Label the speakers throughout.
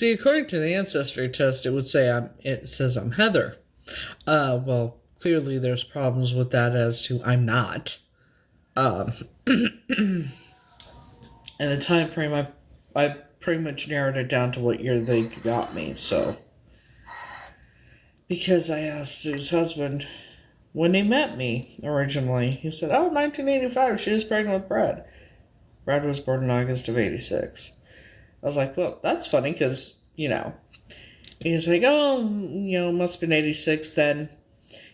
Speaker 1: See, according to the ancestry test, it says I'm Heather. Well, clearly there's problems with that as to I'm not. And the time frame, I pretty much narrowed it down to what year they got me, so. Because I asked his husband when he met me originally. He said, 1985, she was pregnant with Brad. Brad was born in August of 86. I was like, well, that's funny because, he's like, must have been 86 then.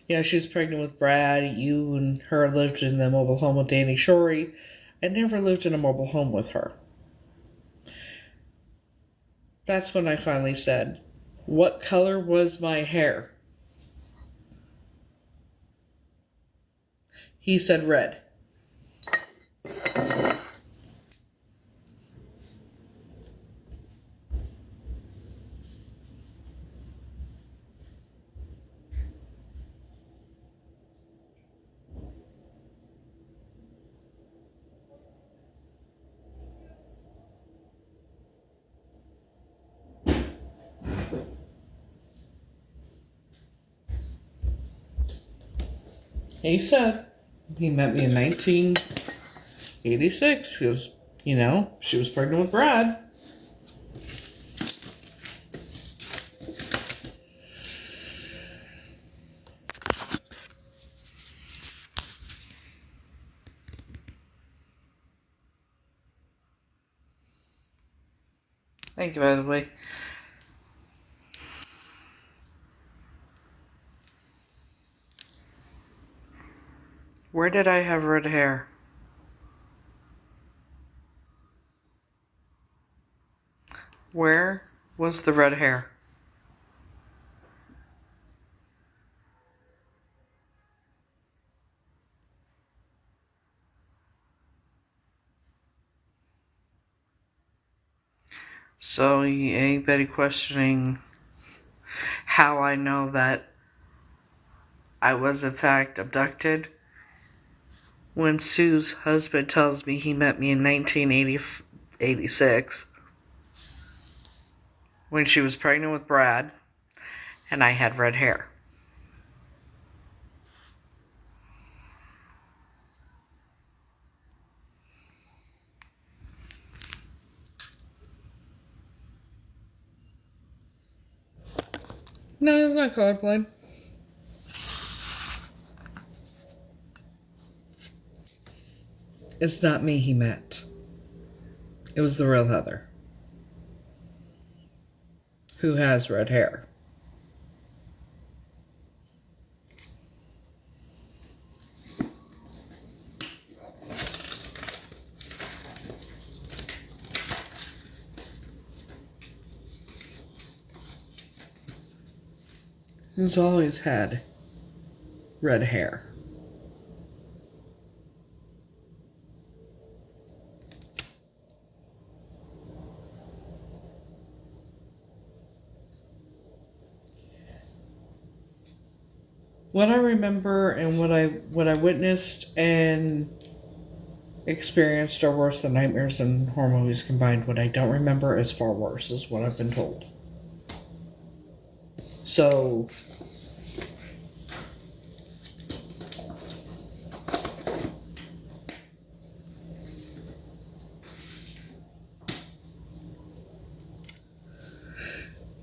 Speaker 1: She was pregnant with Brad. You and her lived in the mobile home with Danny Shorey. I never lived in a mobile home with her. That's when I finally said, what color was my hair? He said red. He said he met me in 1986 because, she was pregnant with Brad. Thank you, by the way. Where did I have red hair? Where was the red hair? So, anybody questioning how I know that I was in fact abducted? When Sue's husband tells me he met me in 1986, when she was pregnant with Brad, and I had red hair. No, it's not colorblind. It's not me he met. It was the real Heather. Who has red hair. Who's always had red hair. What I remember and what I witnessed and experienced are worse than nightmares and horror movies combined. What I don't remember is far worse, is what I've been told. So,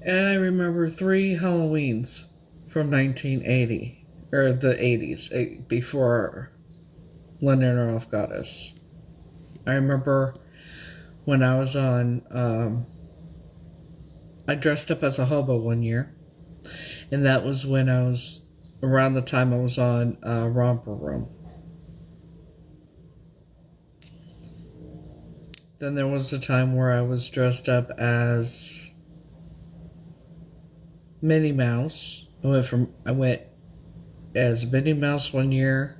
Speaker 1: and I remember 3 Halloweens from 1980. Or the 80s, before London Ralph got us. I remember when I was on, I dressed up as a hobo one year. And that was when around the time I was on Romper Room. Then there was a time where I was dressed up as Minnie Mouse. I went as Minnie Mouse one year,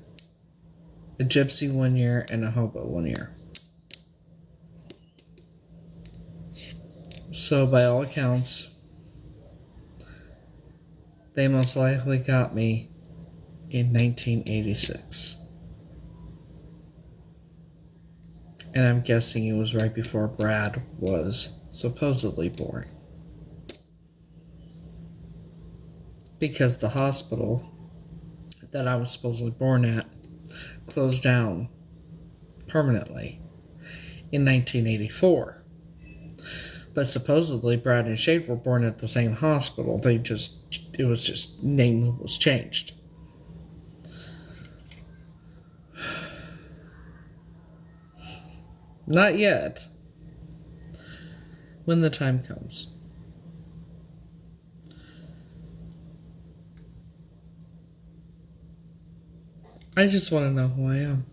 Speaker 1: a gypsy one year, and a hobo one year. So by all accounts, they most likely got me in 1986. And I'm guessing it was right before Brad was supposedly born. because the hospital that I was supposedly born at closed down permanently in 1984. But supposedly Brad and Shade were born at the same hospital. It was just, name was changed. Not yet. When the time comes. I just want to know who I am.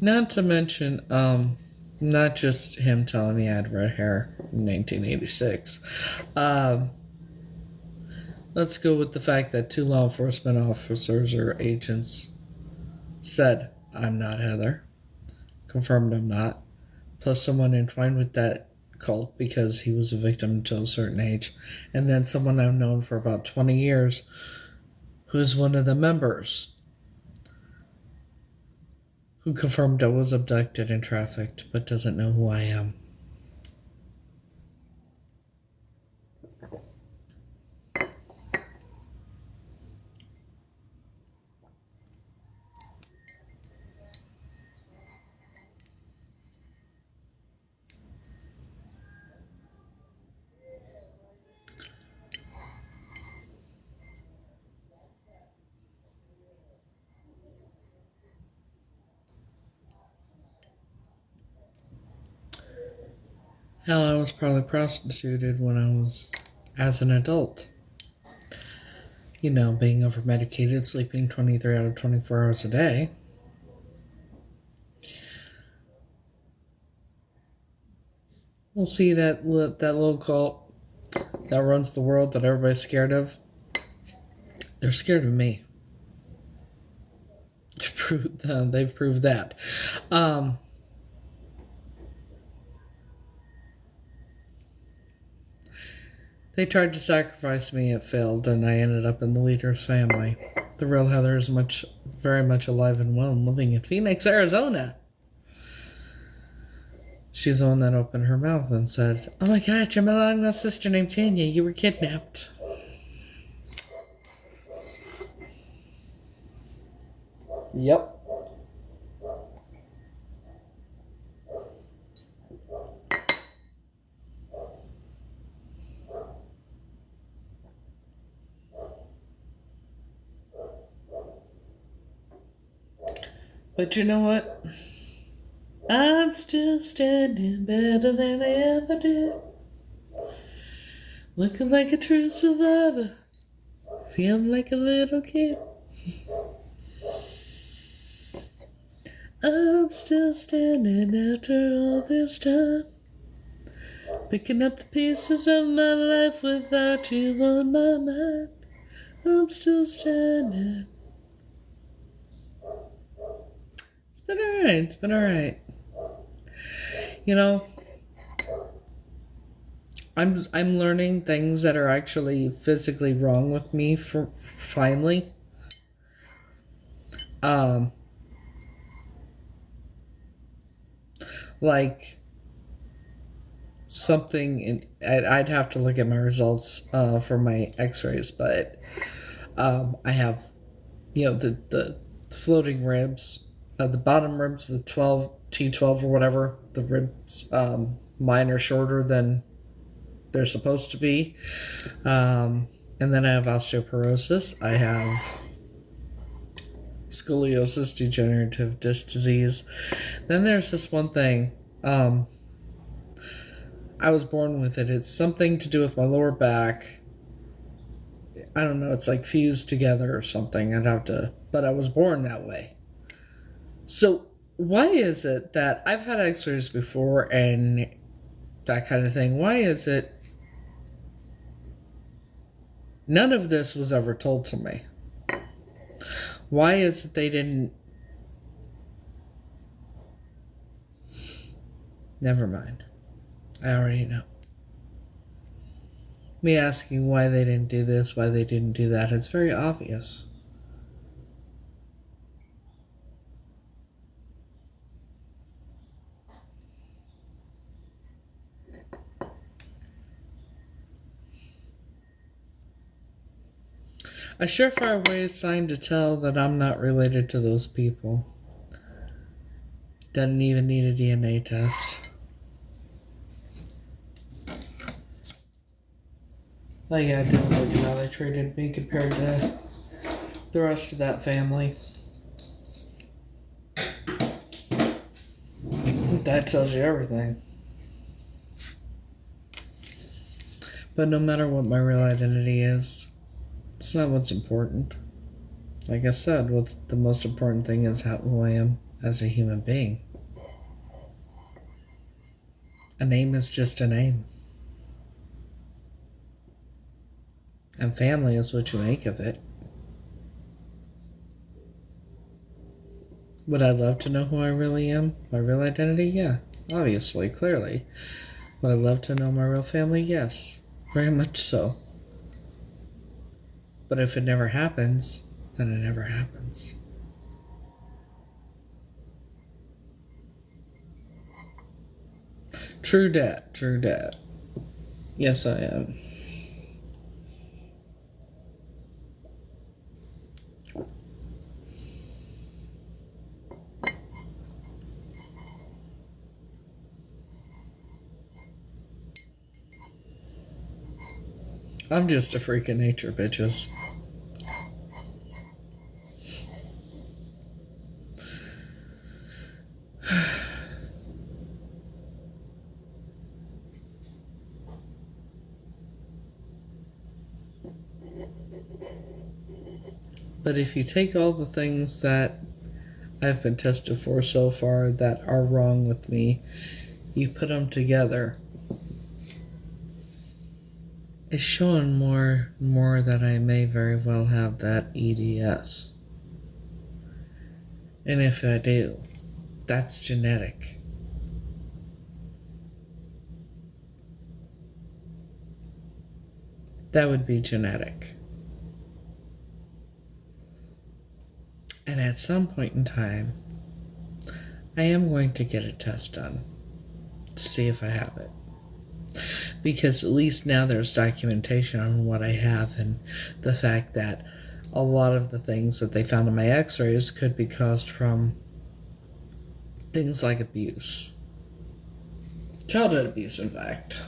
Speaker 1: Not to mention, not just him telling me I had red hair in 1986. Let's go with the fact that 2 law enforcement officers or agents said I'm not Heather. Confirmed I'm not. Plus someone entwined with that cult because he was a victim until a certain age. And then someone I've known for about 20 years who's one of the members who confirmed I was abducted and trafficked but doesn't know who I am. Hell, I was probably prostituted when I was as an adult. You know, being over-medicated, sleeping 23 out of 24 hours a day. We'll see that little cult that runs the world that everybody's scared of. They're scared of me. They've proved that. They tried to sacrifice me, it failed, and I ended up in the leader's family. The real Heather is very much alive and well and living in Phoenix, Arizona. She's the one that opened her mouth and said, "Oh my God, you're my long-lost sister named Tanya. You were kidnapped." Yep. But you know what? I'm still standing better than I ever did. Looking like a true survivor. Feeling like a little kid. I'm still standing after all this time. Picking up the pieces of my life without you on my mind. I'm still standing. It's been alright. You know, I'm learning things that are actually physically wrong with me finally. Like something I'd have to look at my results for my x-rays, but I have, the floating ribs, the bottom ribs, the T12 or whatever, the ribs, mine are shorter than they're supposed to be. And then I have osteoporosis. I have scoliosis, degenerative disc disease. Then there's this one thing. I was born with it. It's something to do with my lower back. I don't know. It's like fused together or something. But I was born that way. So why is it that I've had x-rays before and that kind of thing? Why is it none of this was ever told to me? Why is it they didn't... Never mind. I already know. Me asking why they didn't do this, why they didn't do that, it's very obvious. A surefire way sign to tell that I'm not related to those people. Doesn't even need a DNA test. All you gotta do is look at how they treated me compared to the rest of that family. That tells you everything. But no matter what my real identity is, it's not what's important. Like I said, what's the most important thing is who I am as a human being. A name is just a name. And family is what you make of it. Would I love to know who I really am? My real identity? Yeah, obviously, clearly. Would I love to know my real family? Yes, very much so. But if it never happens, then it never happens. True dat, true dat. Yes, I am. I'm just a freak of nature, bitches. But if you take all the things that I've been tested for so far that are wrong with me, you put them together, it's showing more that I may very well have that EDS. And if I do, that's genetic. That would be genetic. And at some point in time, I am going to get a test done to see if I have it. Because at least now there's documentation on what I have, and the fact that a lot of the things that they found in my x-rays could be caused from things like abuse. Childhood abuse, in fact.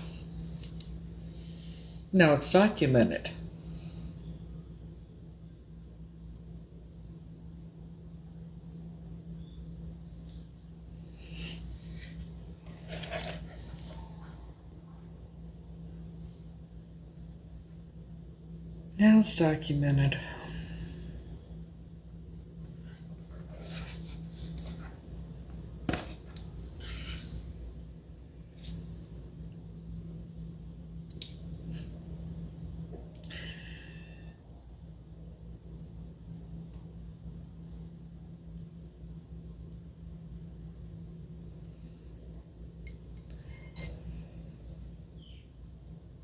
Speaker 1: Now it's documented. Now it's documented.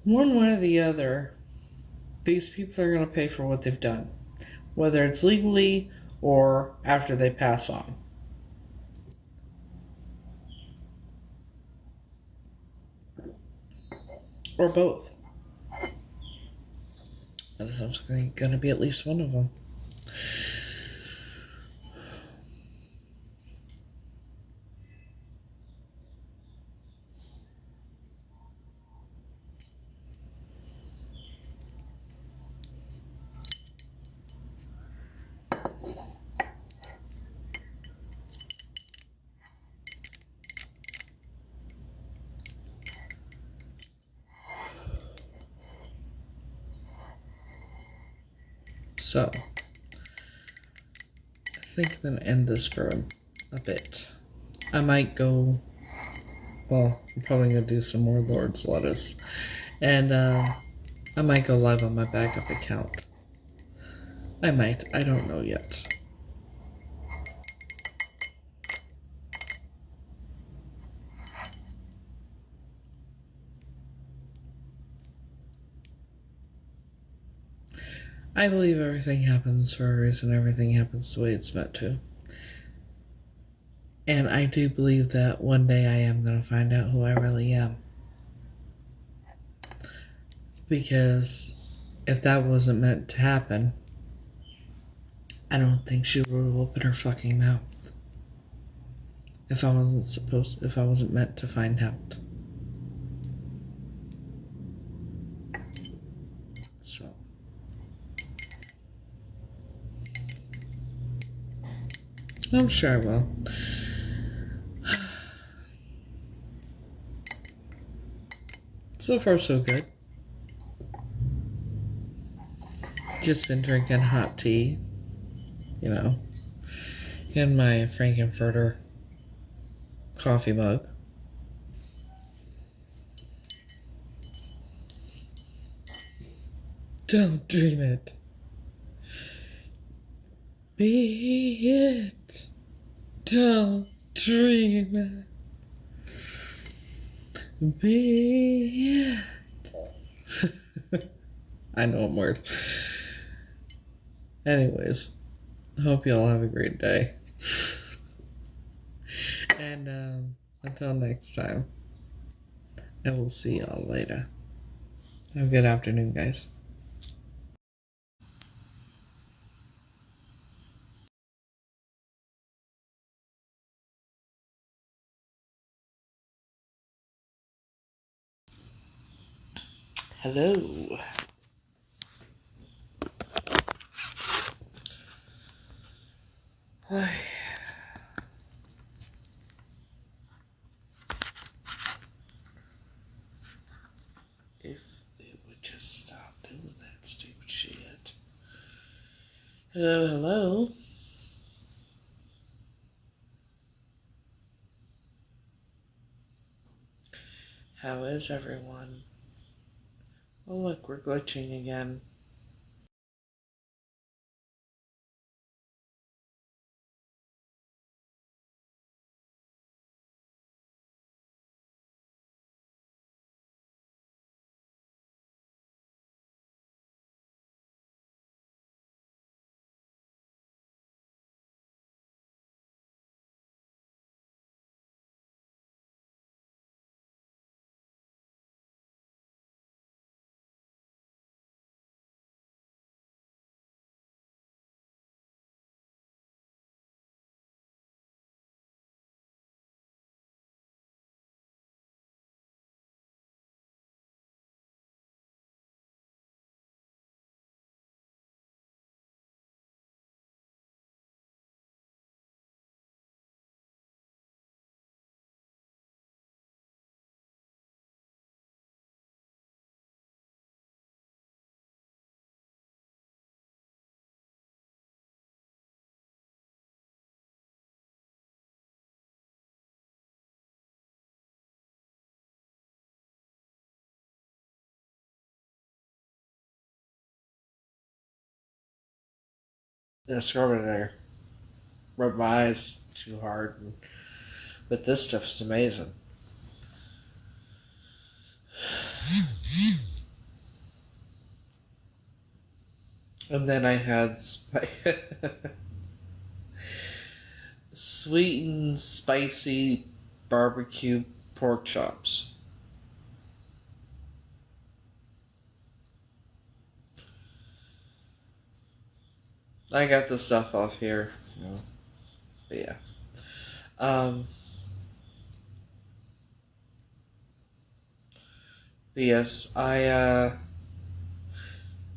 Speaker 1: One way or the other, these people are going to pay for what they've done, whether it's legally or after they pass on. Or both. That's going to be at least one of them. So, I think I'm going to end this for a bit. I might go, well, I'm probably going to do some more Lord's Lettuce. And I might go live on my backup account. I might. I don't know yet. I believe everything happens for a reason. Everything happens the way it's meant to. And I do believe that one day I am going to find out who I really am. Because if that wasn't meant to happen, I don't think she would open her fucking mouth if I wasn't meant to find out. So. I'm sure I will. So far, so good. Just been drinking hot tea, in my Frankenfurter coffee mug. Don't dream it. Be it. Don't dream it. Be it. I know I'm weird. Anyways, hope y'all have a great day. And until next time, I will see y'all later. Have a good afternoon, guys. Hello. If they would just stop doing that stupid shit. Hello. How is everyone? Oh look, we're glitching again. The exterminator rubbed my eyes too hard, but this stuff is amazing. And then I had sweet and spicy barbecue pork chops. I got the stuff off here, but yeah. But yes, I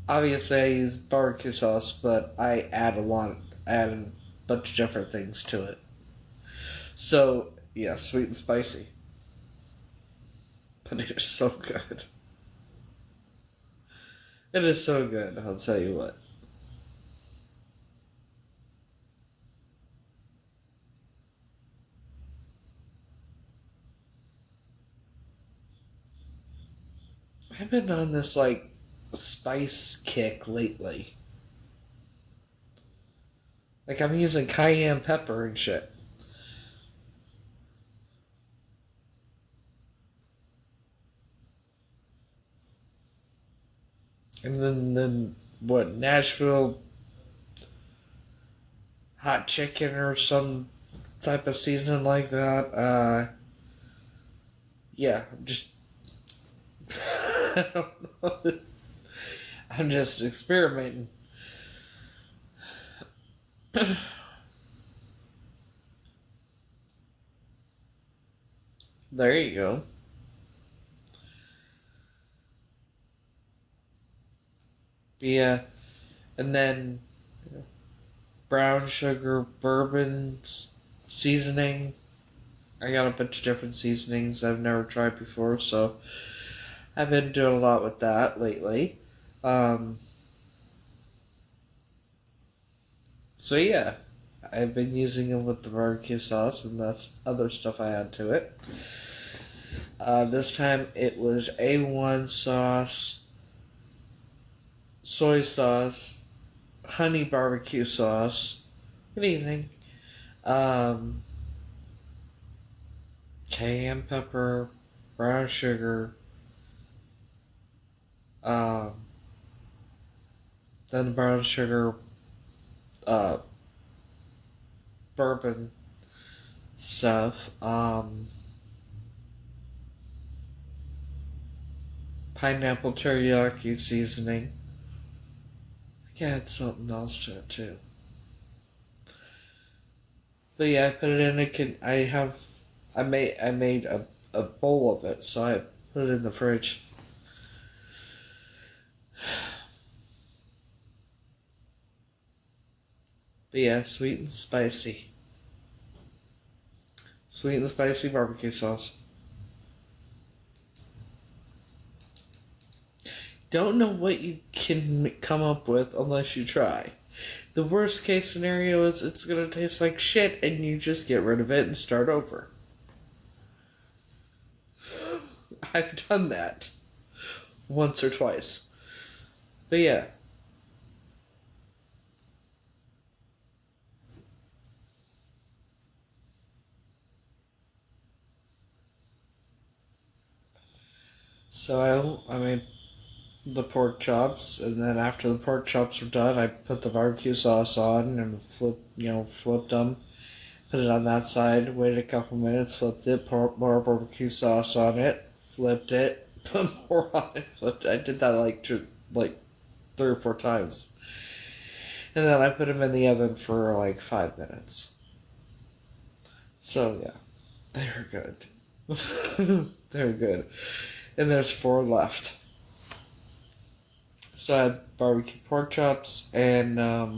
Speaker 1: obviously I use barbecue sauce, but I add a bunch of different things to it. So yeah, sweet and spicy, but it is so good. It is so good. I'll tell you what. I've been on this spice kick lately. Like I'm using cayenne pepper and shit. And then what, Nashville hot chicken or some type of seasoning like that. Yeah, just I don't know. I'm just experimenting. There you go. But yeah, and then brown sugar bourbon seasoning. I got a bunch of different seasonings I've never tried before, so I've been doing a lot with that lately. So yeah, I've been using them with the barbecue sauce and the other stuff I add to it. This time it was A1 sauce, soy sauce, honey barbecue sauce. Good evening. Um, cayenne pepper, brown sugar, um, then the brown sugar, uh, bourbon stuff, pineapple teriyaki seasoning. I think I had something else to it too. But yeah, I put it in I made a bowl of it, so I put it in the fridge. But yeah, sweet and spicy. Sweet and spicy barbecue sauce. Don't know what you can come up with unless you try. The worst case scenario is it's gonna taste like shit and you just get rid of it and start over. I've done that once or twice. But yeah. So I made the pork chops, and then after the pork chops were done, I put the barbecue sauce on and flipped them, put it on that side, waited a couple minutes, flipped it, put more barbecue sauce on it, flipped it, put more on it, flipped it. I did that like 3 or 4 times, and then I put them in the oven for like 5 minutes. So yeah, they were good. They were good, and there's 4 left. So I had barbecue pork chops and a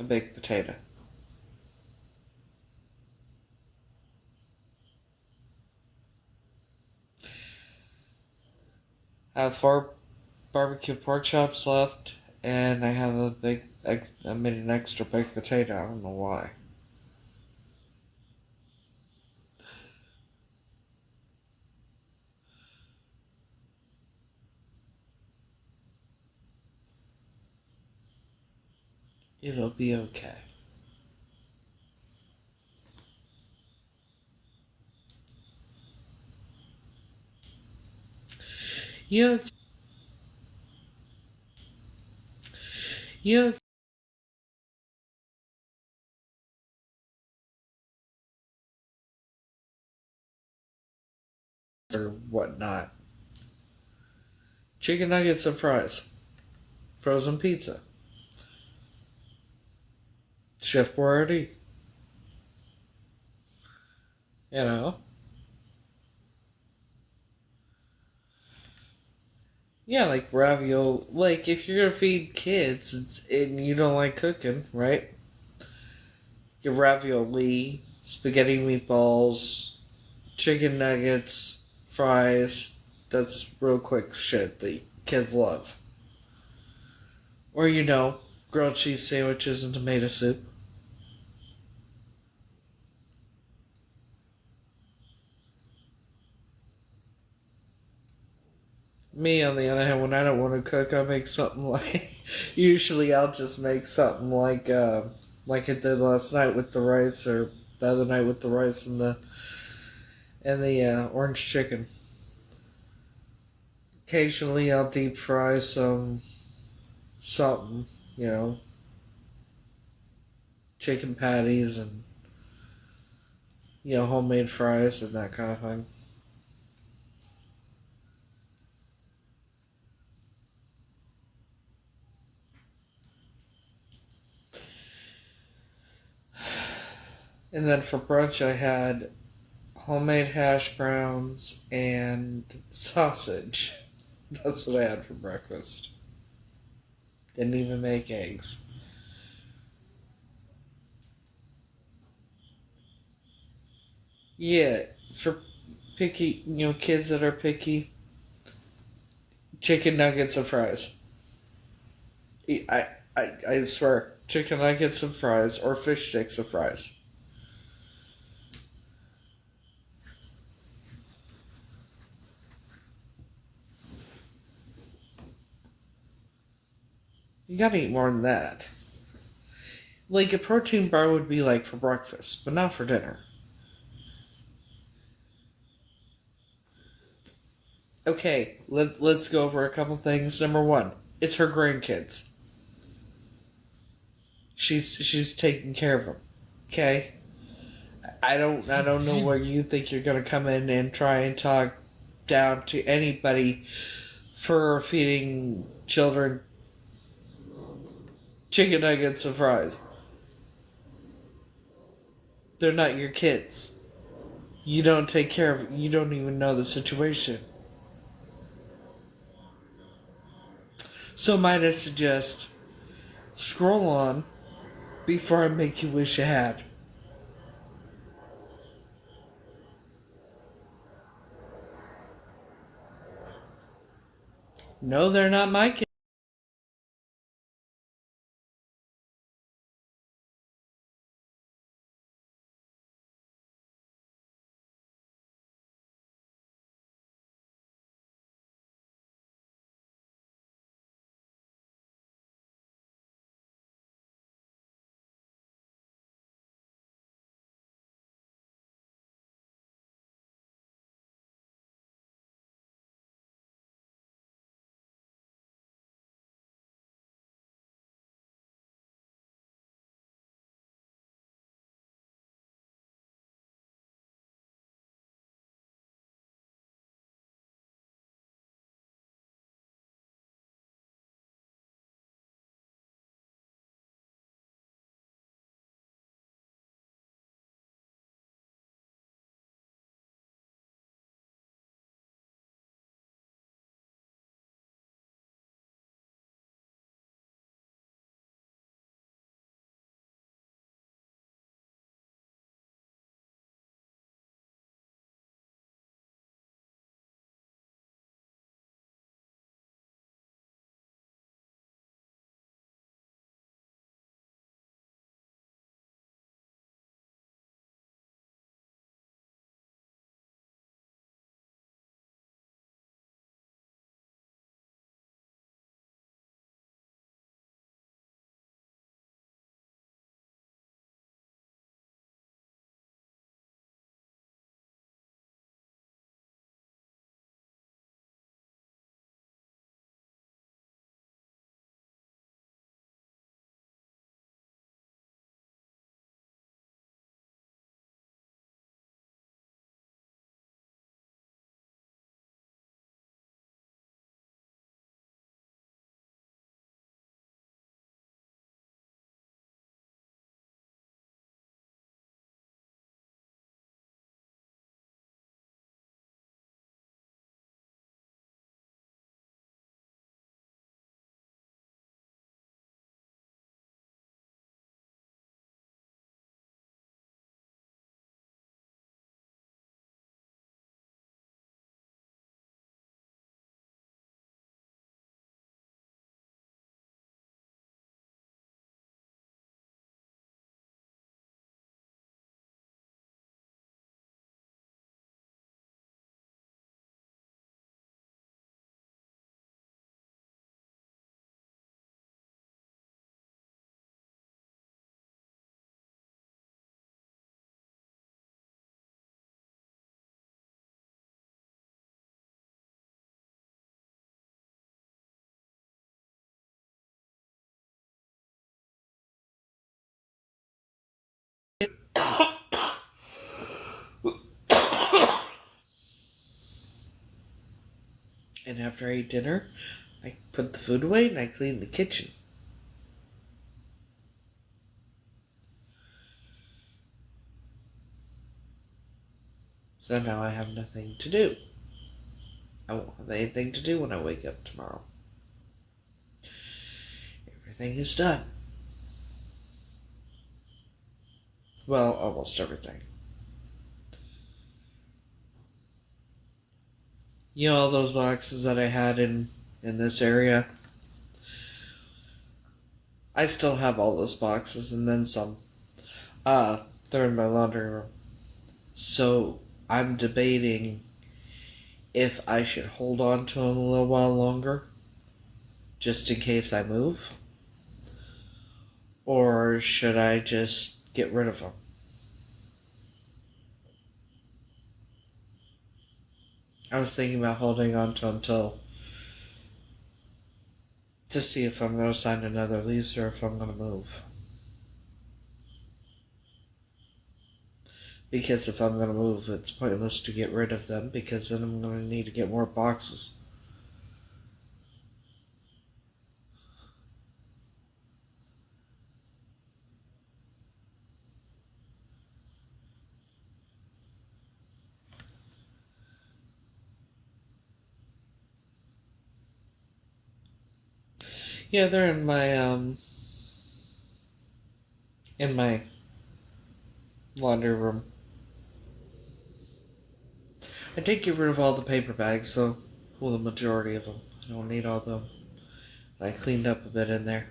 Speaker 1: baked potato. I have 4 barbecue pork chops left, and I have I made an extra baked potato. I don't know why. It'll be okay. You know, you know, or whatnot. Chicken nuggets and fries, frozen pizza, Chef Boyardee. You know, yeah, like ravioli. Like if you're gonna feed kids and you don't like cooking, right? Get ravioli, spaghetti meatballs, chicken nuggets, fries. That's real quick shit that kids love. Or, grilled cheese sandwiches and tomato soup. Me, on the other hand, when I don't want to cook, I make something like. Usually, I'll just make something like I did last night with the rice, or the other night with the rice and the orange chicken. Occasionally, I'll deep fry something, you know, chicken patties and homemade fries and that kind of thing. And then for brunch, I had homemade hash browns and sausage. That's what I had for breakfast. Didn't even make eggs. Yeah, for picky, kids that are picky, chicken nuggets and fries. I swear, chicken nuggets and fries, or fish sticks and fries. You gotta eat more than that. Like, a protein bar would be like for breakfast, but not for dinner. Okay, let's go over a couple things. Number one, it's her grandkids. She's taking care of them. Okay? I don't know where you think you're gonna come in and try and talk down to anybody for feeding children chicken nuggets and fries. They're not your kids. You don't take care of it. You don't even know the situation. So might I suggest scroll on before I make you wish you had. No, they're not my kids. And after I ate dinner, I put the food away and I cleaned the kitchen. So now I have nothing to do. I won't have anything to do when I wake up tomorrow. Everything is done. Well, almost everything. You know all those boxes that I had in this area? I still have all those boxes and then some. They're in my laundry room. So I'm debating if I should hold on to them a little while longer, just in case I move, or should I just get rid of them? I was thinking about holding on to them to see if I'm going to sign another lease or if I'm going to move. Because if I'm going to move, it's pointless to get rid of them, because then I'm going to need to get more boxes. Yeah, they're in my laundry room. I did get rid of all the paper bags, though. Well, the majority of them. I don't need all of them. I cleaned up a bit in there.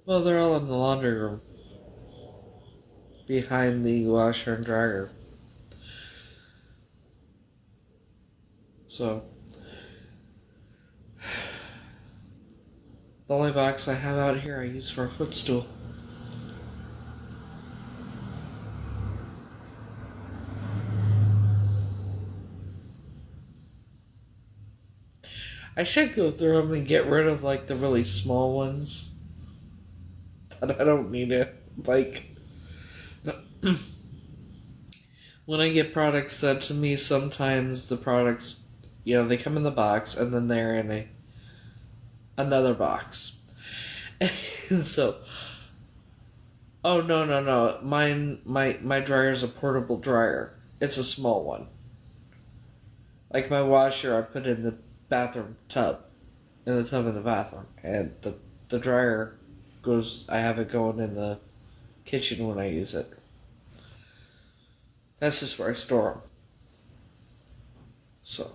Speaker 1: Well, they're all in the laundry room, behind the washer and dryer. So, the only box I have out here I use for a footstool. I should go through them and get rid of, like, the really small ones that I don't need it. Like, when I get products sent to me, sometimes the products, they come in the box and then they're in another box. And so, oh no, my dryer's a portable dryer. It's a small one. Like my washer, I put in the bathroom tub, in the tub in the bathroom, and the dryer I have it going in the kitchen when I use it. That's just where I store them. So,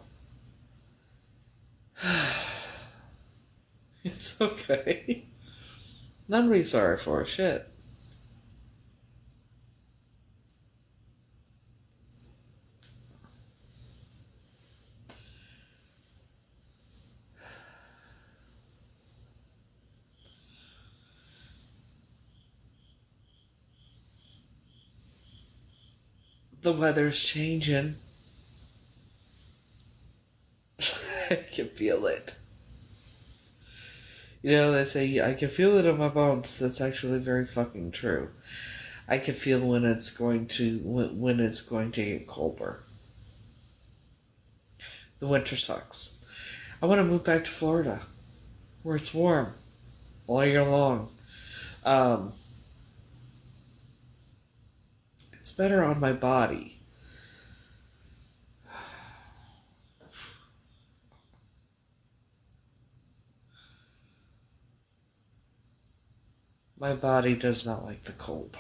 Speaker 1: it's okay. None to be sorry for. Shit. The weather's changing. I can feel it. They say, I can feel it in my bones. That's actually very fucking true. I can feel when it's going to get colder. The winter sucks. I want to move back to Florida, where it's warm all year long. It's better on my body. My body does not like the cold.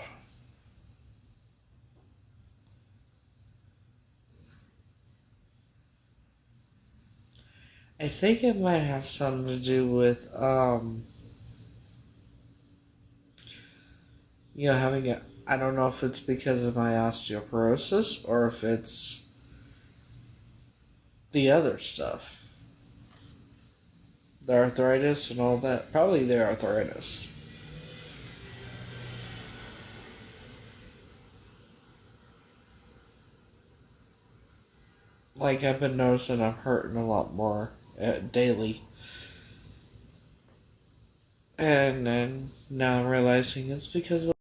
Speaker 1: I think it might have something to do with, having I don't know if it's because of my osteoporosis or if it's the other stuff. The arthritis and all that. Probably the arthritis. Like, I've been noticing I'm hurting a lot more daily. And then now I'm realizing it's because of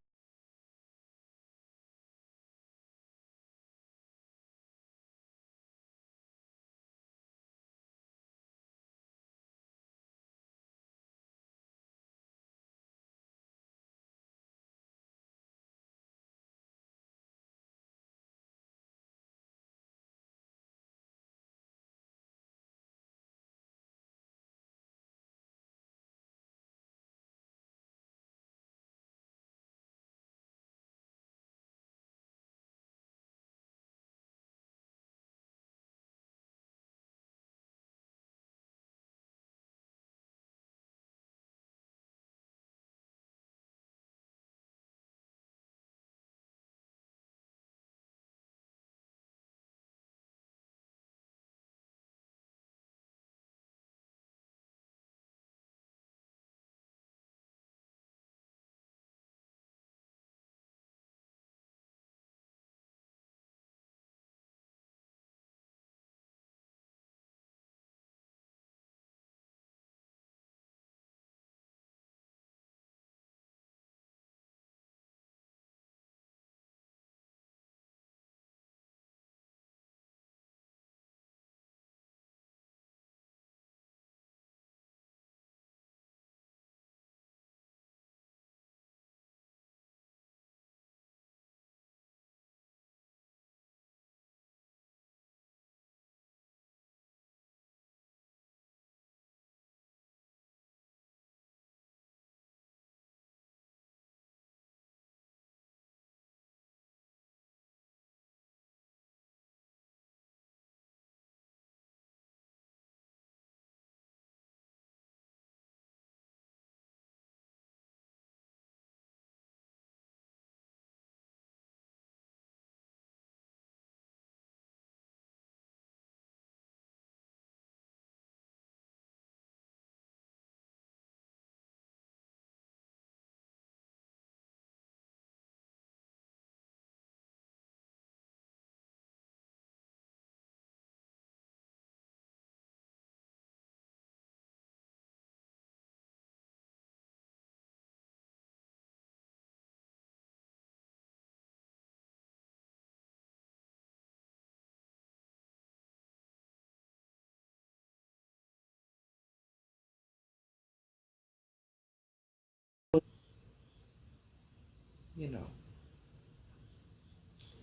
Speaker 1: you know,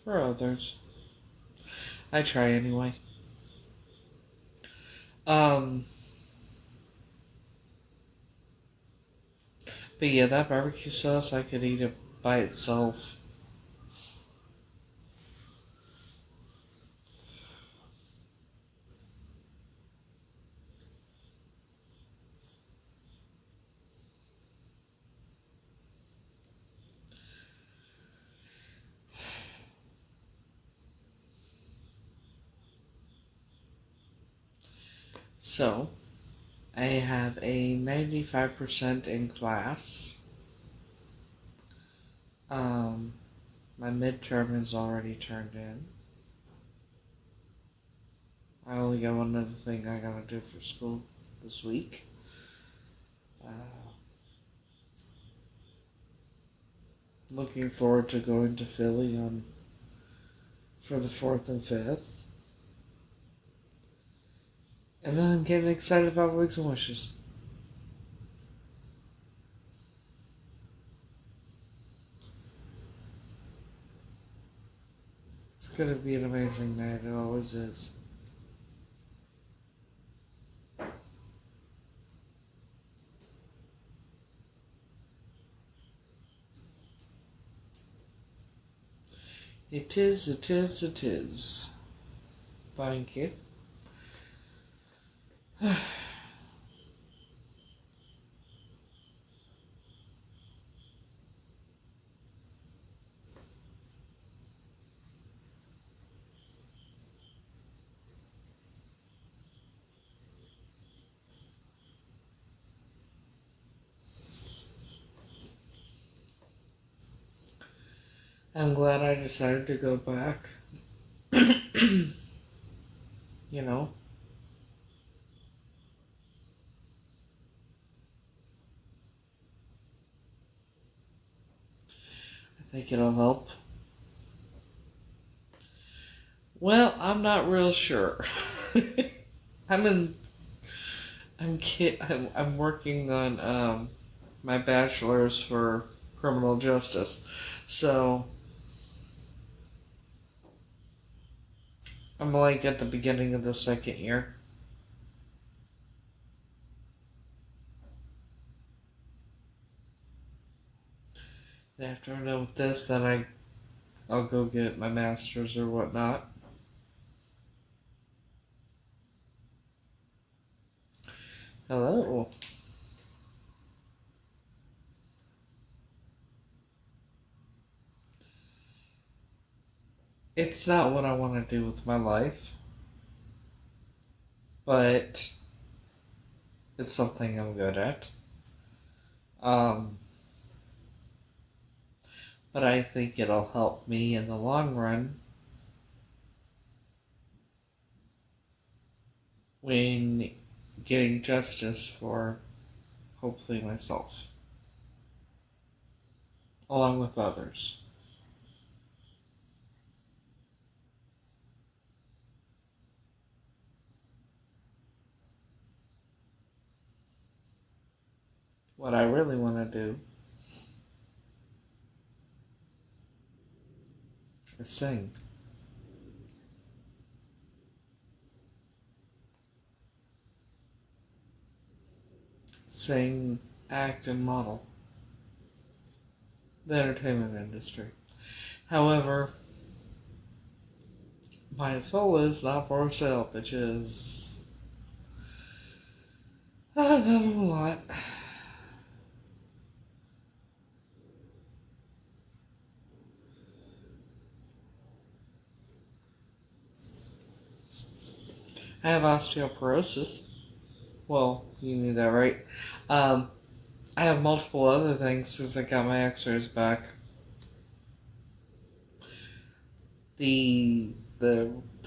Speaker 1: for others. I try anyway. Um, but yeah, that barbecue sauce, I could eat it by itself. So, I have a 95% in class. My midterm is already turned in. I only got one other thing I gotta do for school this week. Looking forward to going to Philly for the 4th and 5th. And then I'm getting excited about Wigs and Wishes. It's gonna be an amazing night, it always is. It is, it is, it is. Thank you. I'm glad I decided to go back. You know, I think it'll help. Well, I'm not real sure. I'm working on my bachelor's for criminal justice, so I'm like at the beginning of the second year. And after I'm done with this, then I'll go get my master's or whatnot. Hello. It's not what I want to do with my life, but it's something I'm good at. But I think it'll help me in the long run when getting justice for hopefully myself, along with others. What I really want to do is sing. Sing, act, and model. The entertainment industry. However, my soul is not for sale, bitches. I don't know a lot. I have osteoporosis. Well, you knew that, right? I have multiple other things since I got my x-rays back. The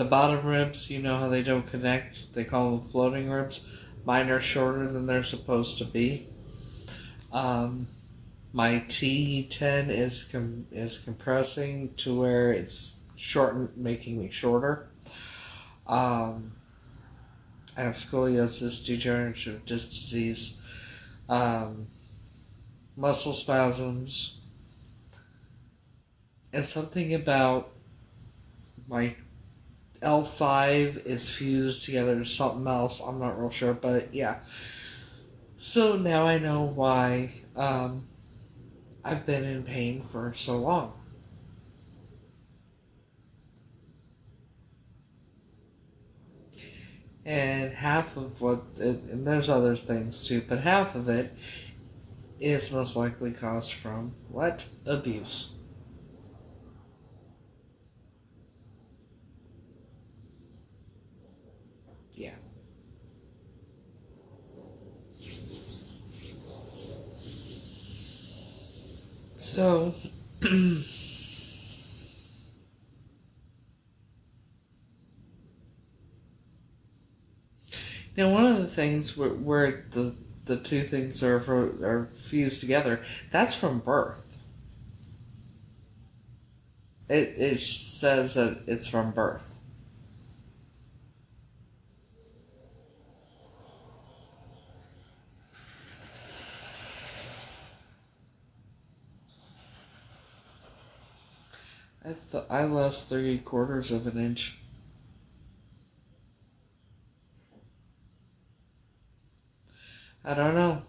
Speaker 1: bottom ribs, you know how they don't connect? They call them floating ribs. Mine are shorter than they're supposed to be. My T10 is compressing to where it's shortened, making me shorter. I have scoliosis, degenerative disc disease, muscle spasms, and something about my L5 is fused together to something else. I'm not real sure, but yeah. So now I know why I've been in pain for so long. And half of and there's other things too, but half of it is most likely caused from what? Abuse. Yeah. So, now one of the things where the two things are fused together, that's from birth. It says that it's from birth. I lost 3/4 of an inch. I don't know.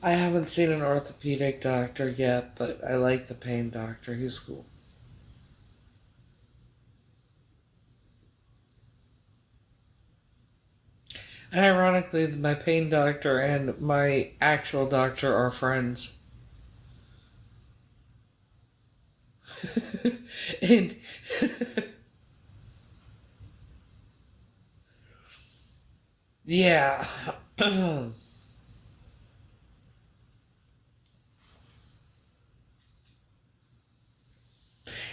Speaker 1: I haven't seen an orthopedic doctor yet, but I like the pain doctor. He's cool. And ironically, my pain doctor and my actual doctor are friends. and yeah.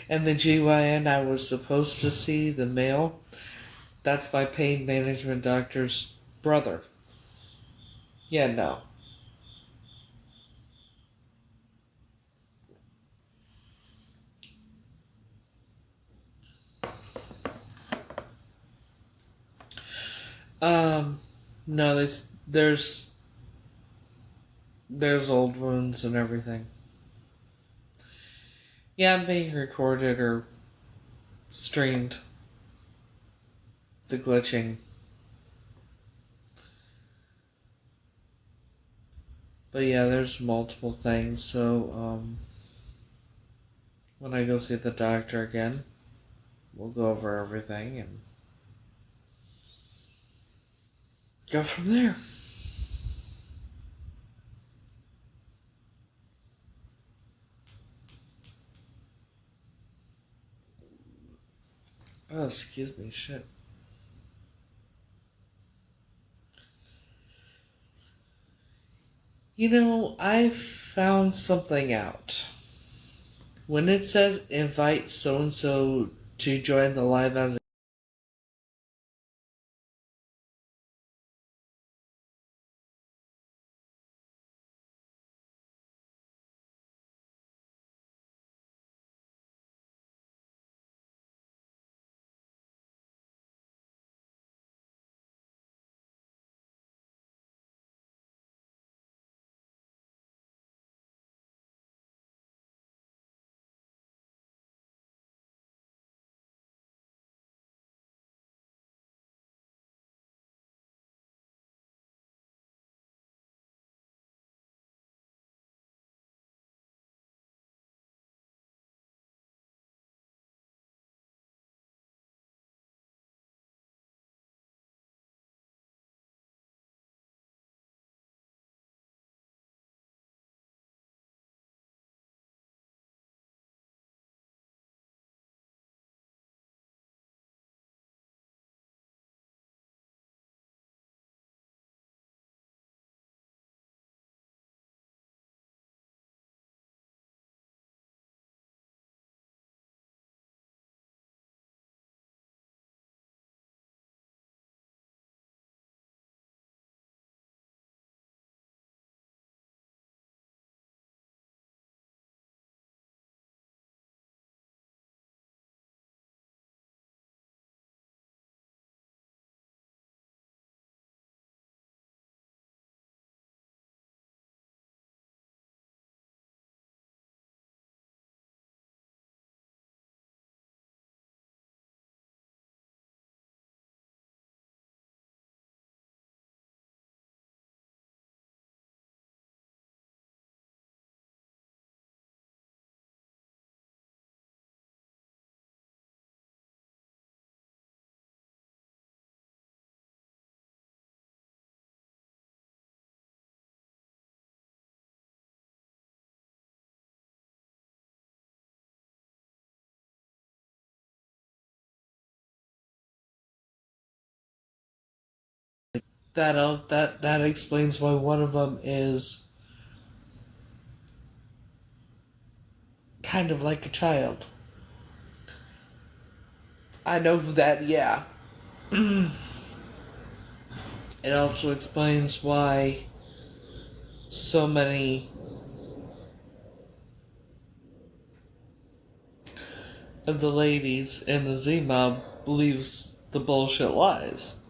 Speaker 1: And the GYN I was supposed to see, the male, that's my pain management doctor's brother. Yeah, no. Um, no, there's old wounds and everything. Yeah, I'm being recorded or streamed. the glitching. But yeah, there's multiple things, so when I go see the doctor again, we'll go over everything and go from there. Oh, excuse me, shit. You know, I found something out. When it says invite so-and-so to join the live as that explains why one of them is kind of like a child. I know that, yeah. It also explains why so many of the ladies in the Z mob believes the bullshit lies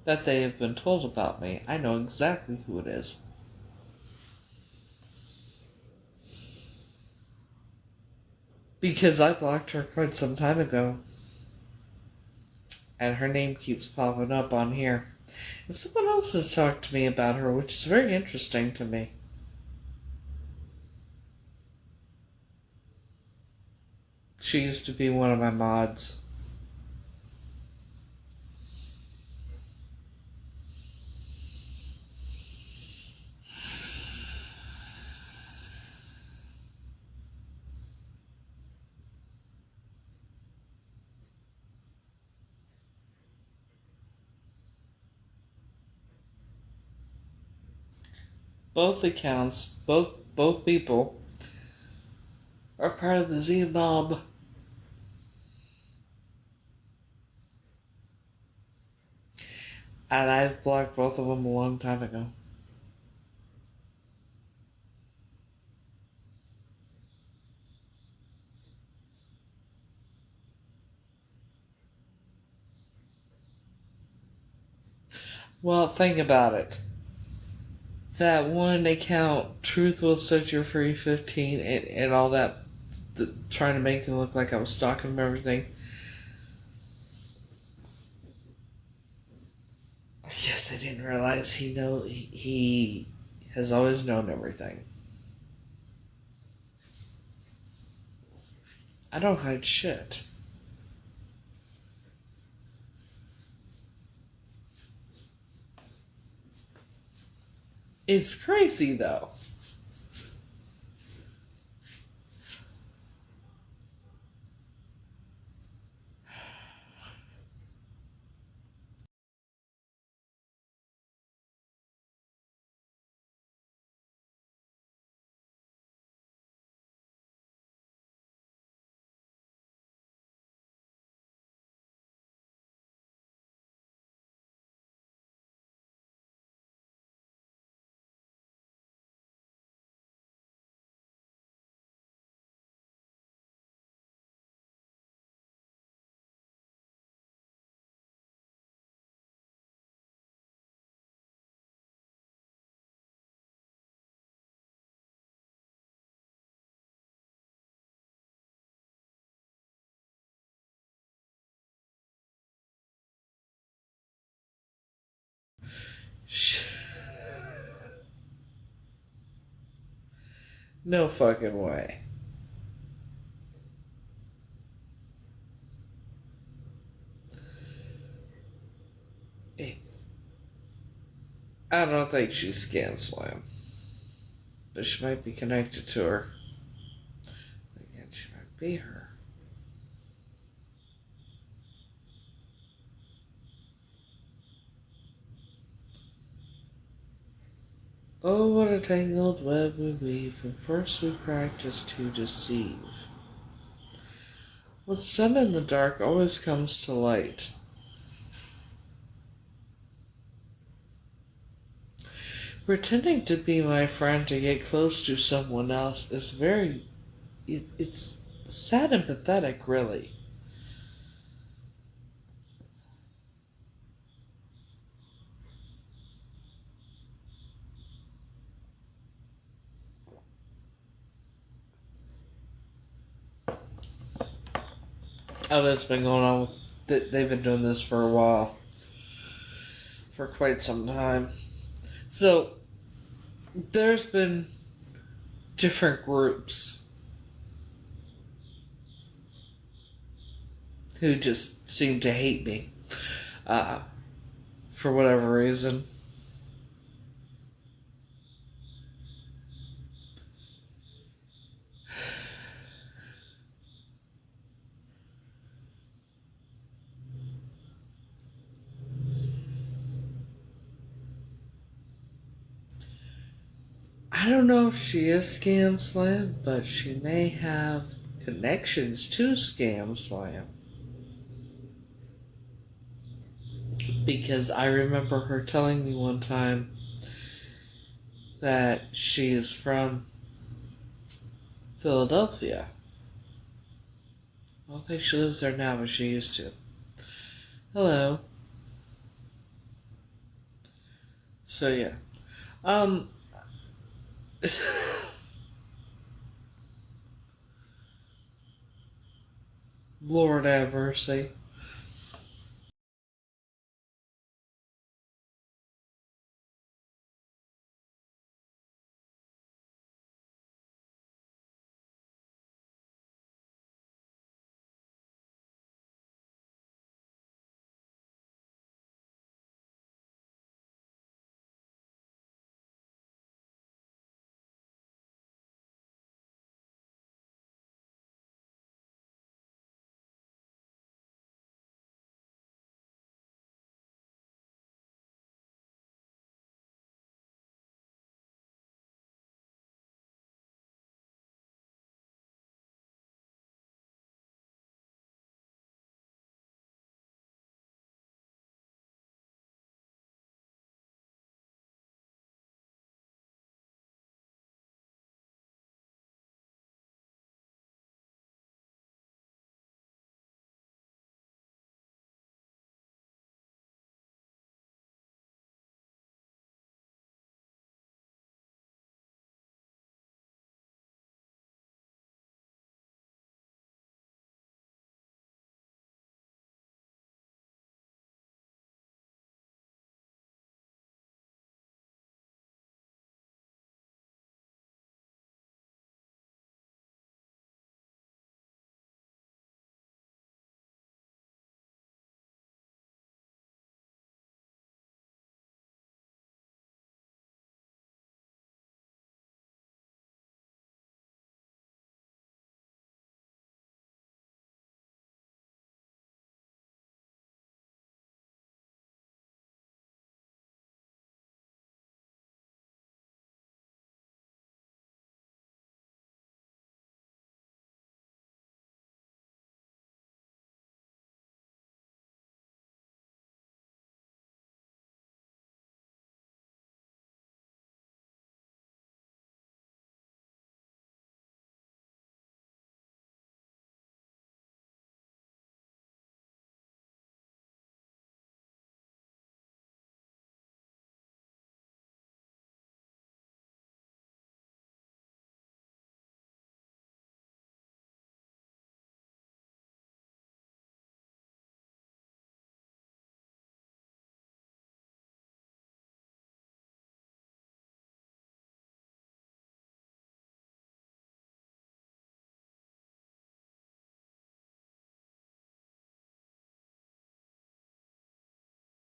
Speaker 1: that they have been told about me. I know exactly who it is. Because I blocked her quite some time ago. And her name keeps popping up on here. And someone else has talked to me about her, which is very interesting to me. She used to be one of my mods. Both accounts, both people, are part of the Z mob. And I've blocked both of them a long time ago. Well, think about it. That one account, Truth Will Set You Free 15, and all that trying to make it look like I was stalking him and everything. I guess I didn't realize he has always known everything. I don't hide shit. It's crazy though. No fucking way. I don't think she's Scamslam. But she might be connected to her. Again, she might be her. Oh, what a tangled web we weave, and first we practice to deceive. What's done in the dark always comes to light. Pretending to be my friend to get close to someone else is it's sad and pathetic, really. Oh, that's been going on they've been doing this for a while. For quite some time. So, there's been different groups who just seem to hate me. For whatever reason. I don't know if she is Scamslam, but she may have connections to Scamslam. Because I remember her telling me one time that she is from Philadelphia. I don't think she lives there now, but she used to. Hello. So yeah. Um Lord have mercy.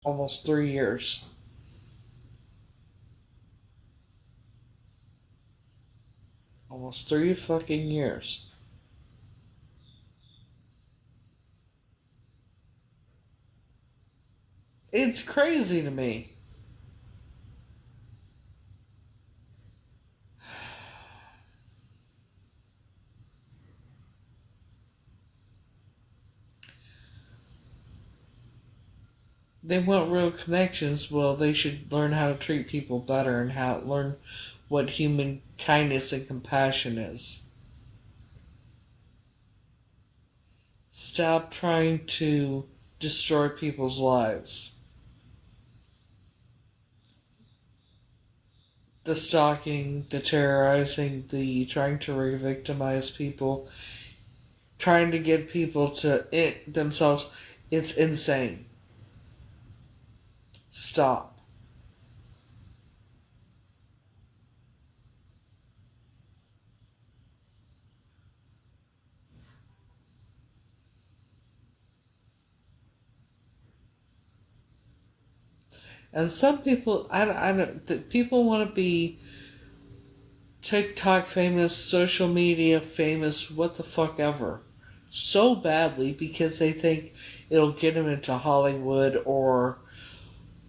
Speaker 1: Almost 3 years. Almost 3 fucking years. It's crazy to me. They want real connections. Well, they should learn how to treat people better and how learn what human kindness and compassion is. Stop trying to destroy people's lives. The stalking, the terrorizing, the trying to re-victimize people, trying to get people to it themselves. It's insane. Stop. And some people, I don't, people want to be TikTok famous, social media famous, what the fuck ever, so badly because they think it'll get them into Hollywood or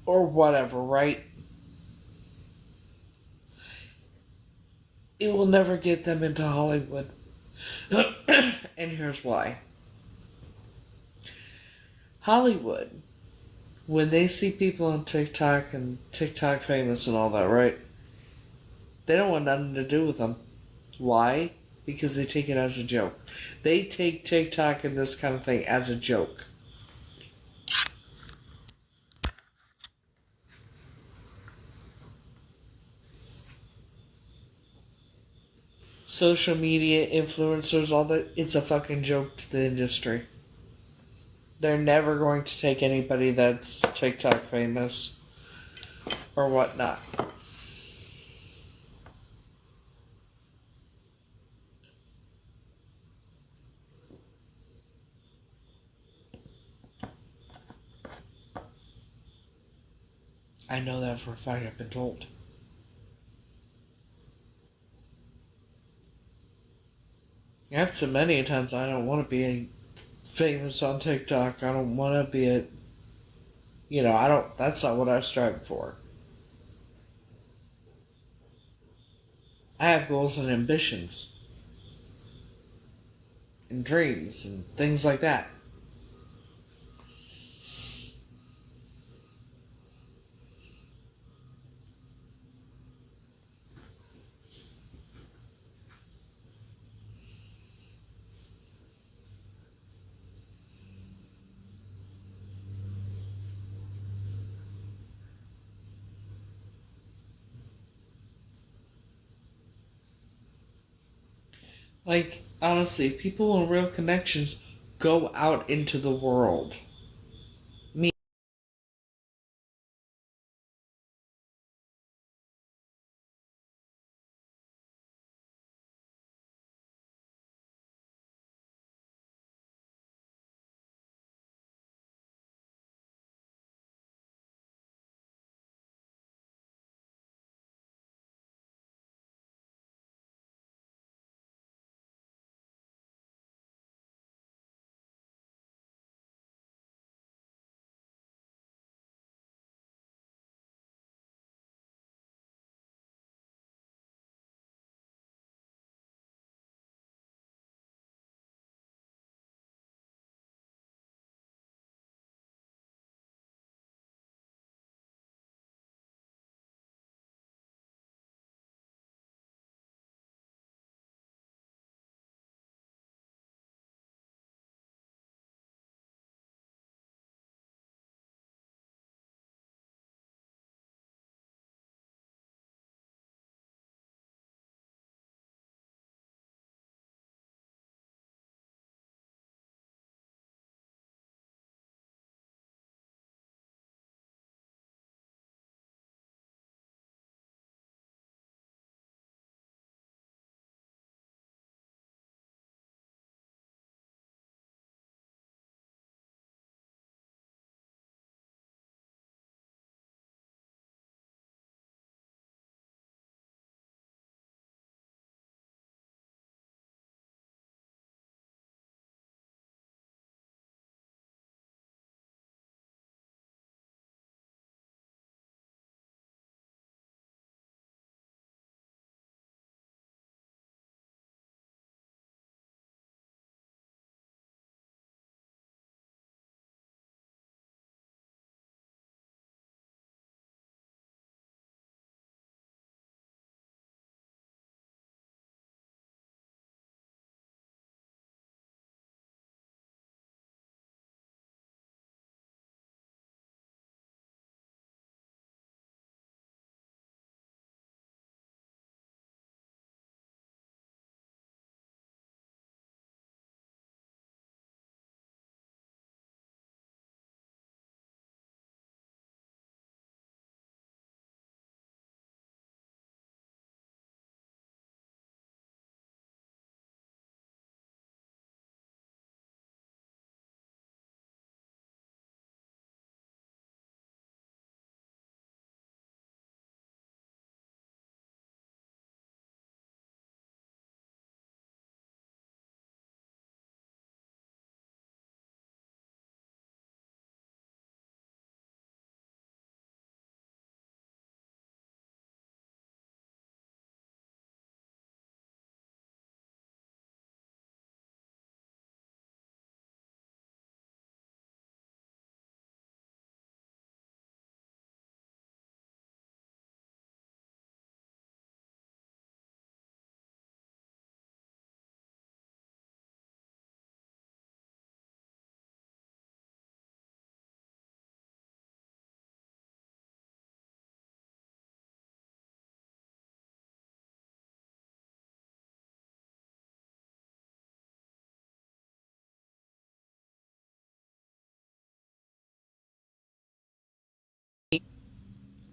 Speaker 1: whatever, right? It will never get them into Hollywood. And here's why. Hollywood, when they see people on TikTok and TikTok famous and all that, right? They don't want nothing to do with them. Why? Because they take it as a joke. They take TikTok and this kind of thing as a joke. Social media influencers, all that, it's a fucking joke to the industry. They're never going to take anybody that's TikTok famous or whatnot. I know that for a fact, I've been told. I've said many times I don't want to be famous on TikTok. I don't want to be I don't, that's not what I strive for. I have goals and ambitions and dreams and things like that. Like, honestly, people with real connections go out into the world. Me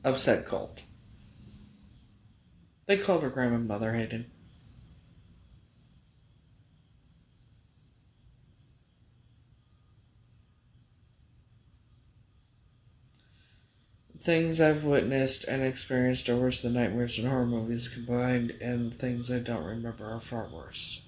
Speaker 1: of said cult. They called her Grandma Mother Hayden. Things I've witnessed and experienced are worse than nightmares and horror movies combined, and things I don't remember are far worse.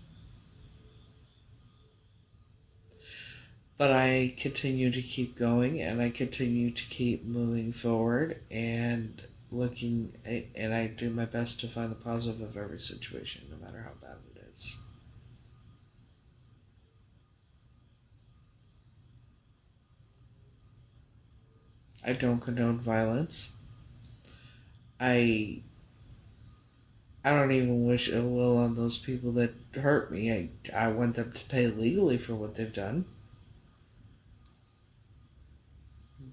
Speaker 1: But I continue to keep going, and I continue to keep moving forward, and and I do my best to find the positive of every situation, no matter how bad it is. I don't condone violence. I I don't even wish ill will on those people that hurt me. I want them to pay legally for what they've done.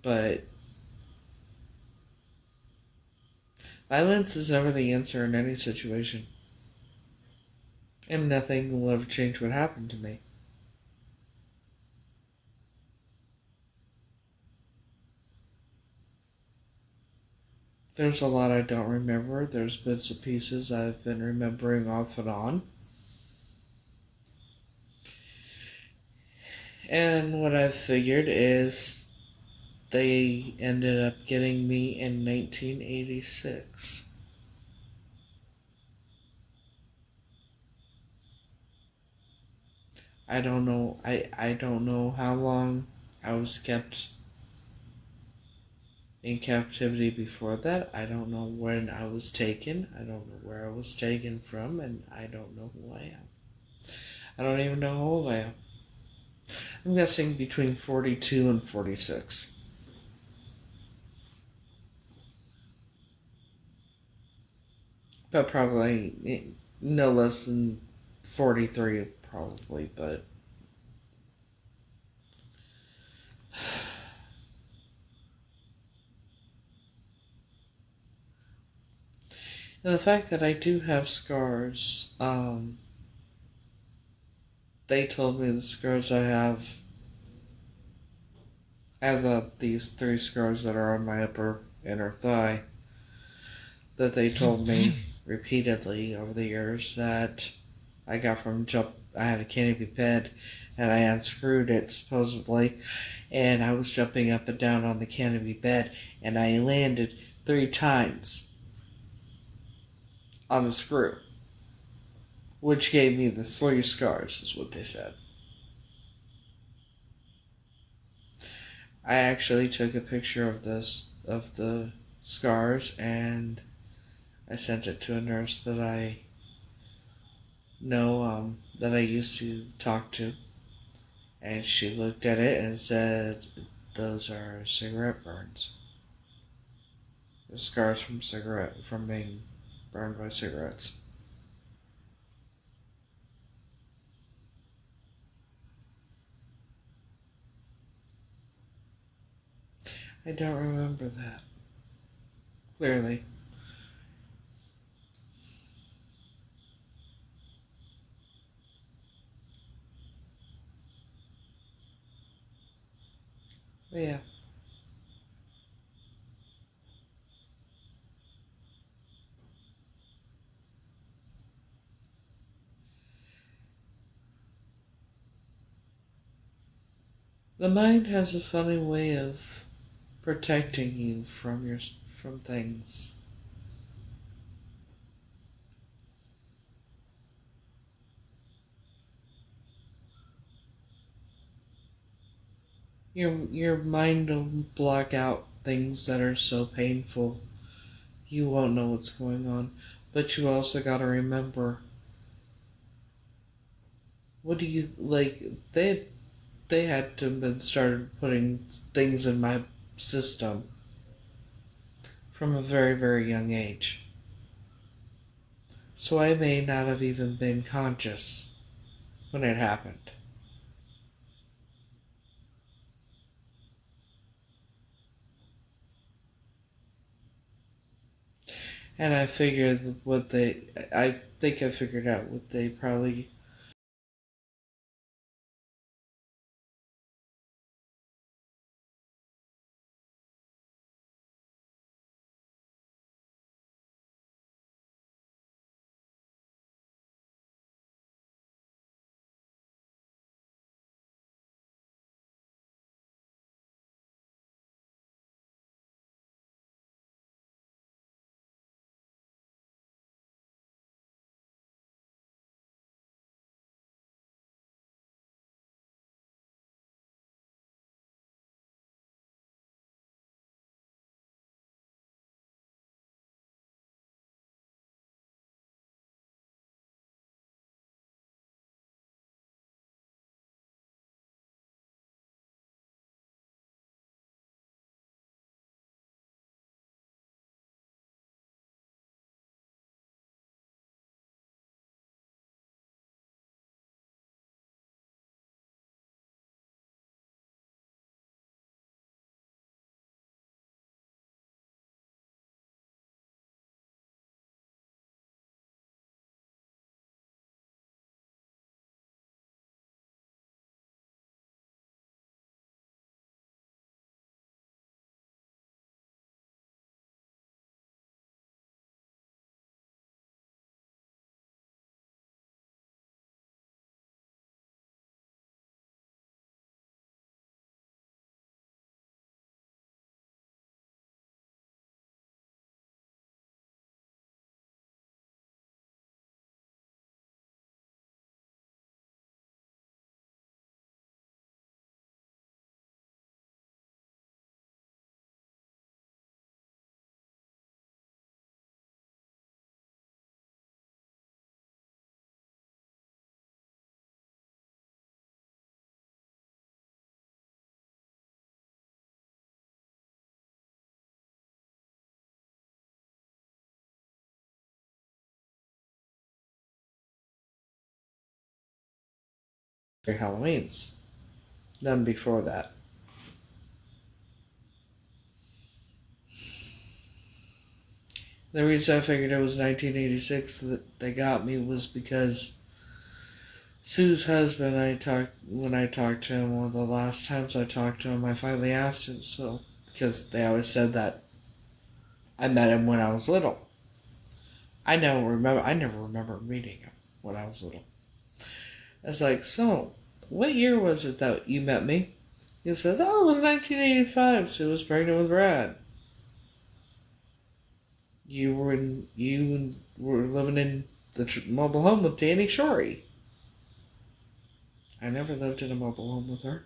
Speaker 1: But violence is never the answer in any situation. And nothing will ever change what happened to me. There's a lot I don't remember. There's bits and pieces I've been remembering off and on. And what I've figured is they ended up getting me in 1986. I don't know. I don't know how long I was kept in captivity before that. I don't know when I was taken. I don't know where I was taken from, and I don't know who I am. I don't even know how old I am. I'm guessing between 42 and 46. But probably no less than 43, probably, but and the fact that I do have scars, they told me the scars I have these 3 scars that are on my upper inner thigh, that they told me repeatedly over the years that I got I had a canopy bed, and I unscrewed it, supposedly, and I was jumping up and down on the canopy bed, and I landed 3 times on the screw, which gave me the 3 scars, is what they said. I actually took a picture of the scars, and I sent it to a nurse that I know, that I used to talk to, and she looked at it and said, "Those are cigarette burns. The scars from being burned by cigarettes." I don't remember that clearly. But yeah. The mind has a funny way of protecting you from things. Your mind will block out things that are so painful you won't know what's going on. But you also gotta remember, what do you like? They had to have been started putting things in my system from a very, very young age. So I may not have even been conscious when it happened. And I think I figured out what they probably Halloween's. None before that. The reason I figured it was 1986 that they got me was because Sue's husband, when I talked to him, one of the last times I talked to him, I finally asked him, because they always said that I met him when I was little. I never remember meeting him when I was little. I was like, so, what year was it that you met me? He says, oh, it was 1985, Sue was pregnant with Brad. You were living in the mobile home with Danny Shorey. I never lived in a mobile home with her.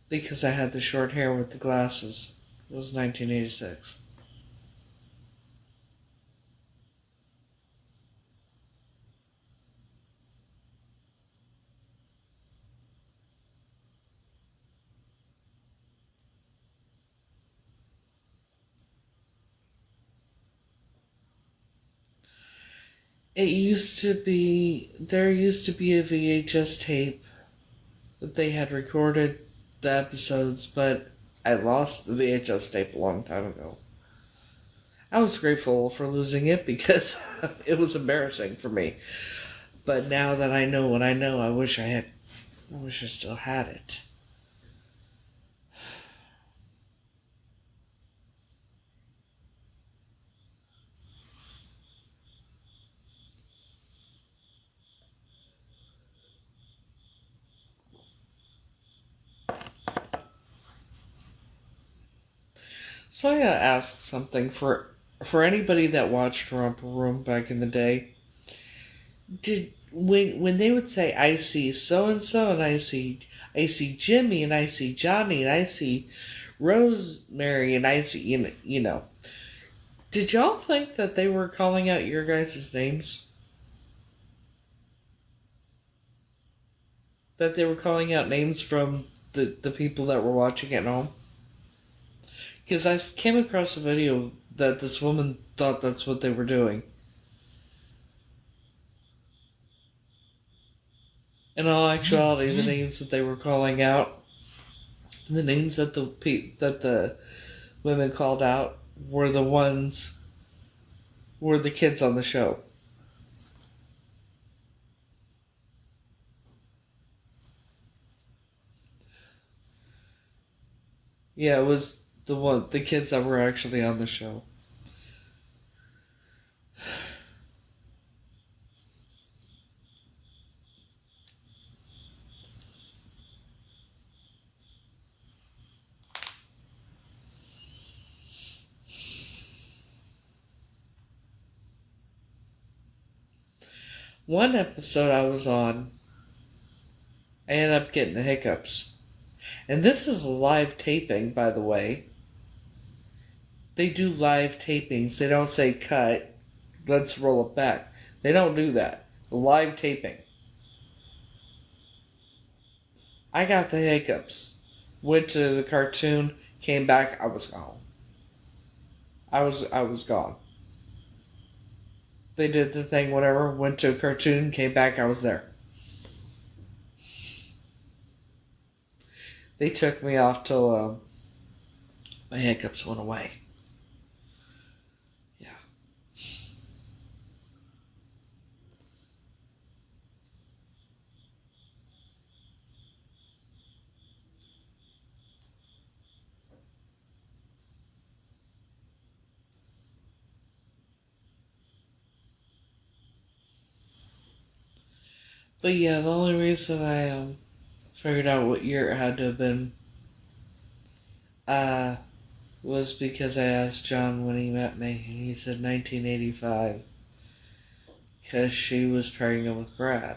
Speaker 1: Because I had the short hair with the glasses. It was 1986. There used to be a VHS tape that they had recorded the episodes, but I lost the VHS tape a long time ago. I was grateful for losing it because it was embarrassing for me. But now that I know what I know, I wish I still had it. So I gotta ask something for anybody that watched Romper Room back in the day. Did when they would say I see so and so and I see Jimmy and I see Johnny and I see Rosemary and I see you know, did y'all think that they were calling out your guys' names? That they were calling out names from the people that were watching at home? Because I came across a video that this woman thought that's what they were doing. In all actuality, the names that they were calling out, the names that the women called out, were the kids on the show. Yeah, it was the kids that were actually on the show. One episode I was on, I ended up getting the hiccups. And this is a live taping, by the way. They do live tapings. They don't say cut, let's roll it back. They don't do that. Live taping. I got the hiccups. Went to the cartoon, came back, I was gone. I was gone. They did the thing, whatever, went to a cartoon, came back, I was there. They took me off till my hiccups went away. Yeah. But yeah, the only reason I figured out what year it had to have been was because I asked John when he met me, and he said 1985, because she was pregnant with Brad.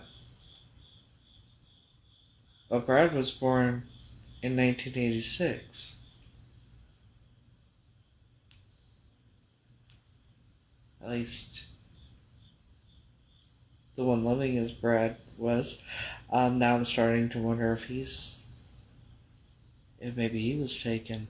Speaker 1: But Brad was born in 1986. At least the one living as Brad was. Now I'm starting to wonder if maybe he was taken.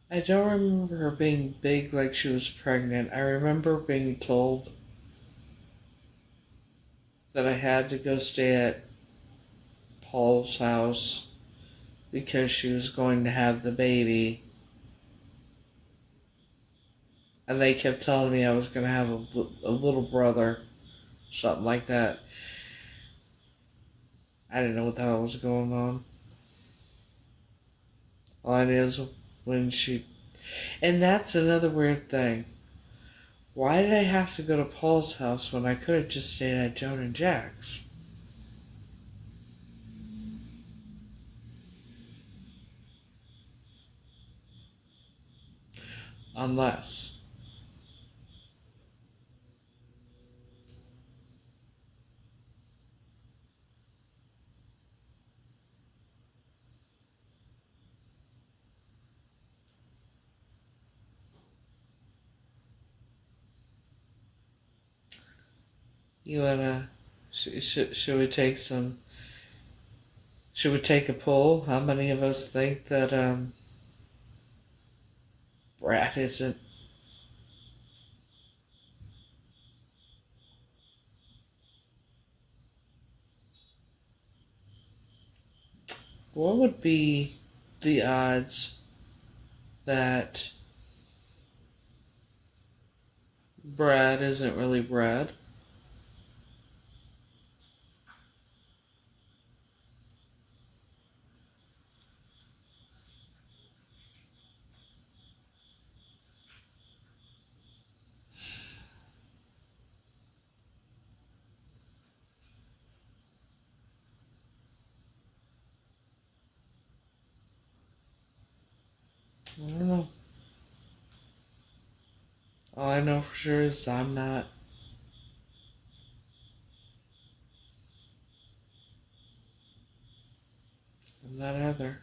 Speaker 1: I don't remember her being big like she was pregnant. I remember being told that I had to go stay at Paul's house because she was going to have the baby. And they kept telling me I was going to have a little brother, something like that. I didn't know what the hell was going on. All I knew is when she... And that's another weird thing. Why did I have to go to Paul's house when I could have just stayed at Joan and Jack's? Unless... You wanna... Should we take some... Should we take a poll? How many of us think that, Brad isn't... What would be the odds that Brad isn't really Brad? I don't know. All I know for sure is I'm not. I'm not either.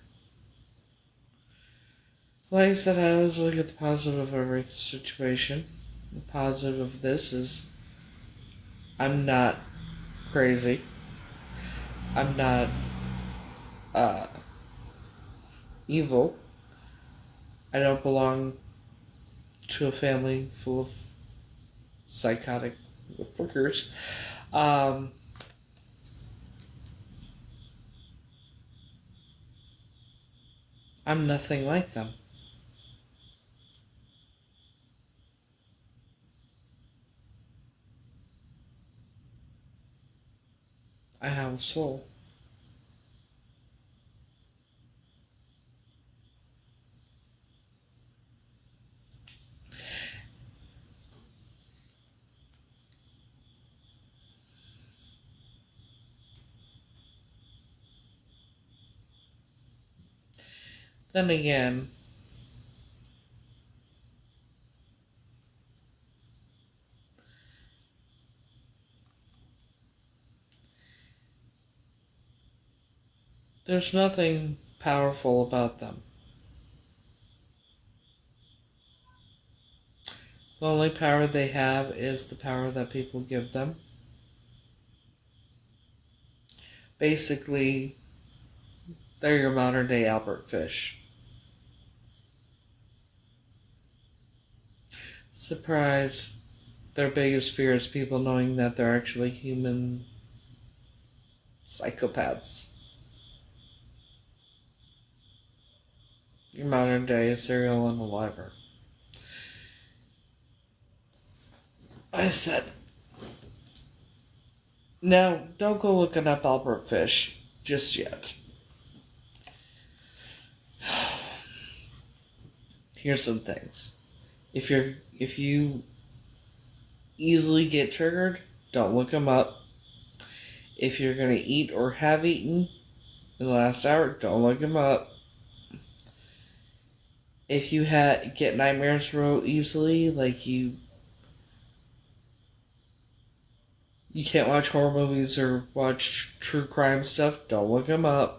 Speaker 1: Like I said, I always look at the positive of every situation. The positive of this is I'm not crazy. I'm not uh, evil. I don't belong to a family full of psychotic fuckers. I'm nothing like them. I have a soul. Then again, there's nothing powerful about them. The only power they have is the power that people give them. Basically, they're your modern day Albert Fish. Surprise. Their biggest fear is people knowing that they're actually human psychopaths. Your modern day serial unaliver. I said, no, don't go looking up Albert Fish just yet. Here's some things. If you easily get triggered, don't look them up. If you're going to eat or have eaten in the last hour, don't look them up. If you get nightmares real easily, like you can't watch horror movies or watch true crime stuff, don't look them up.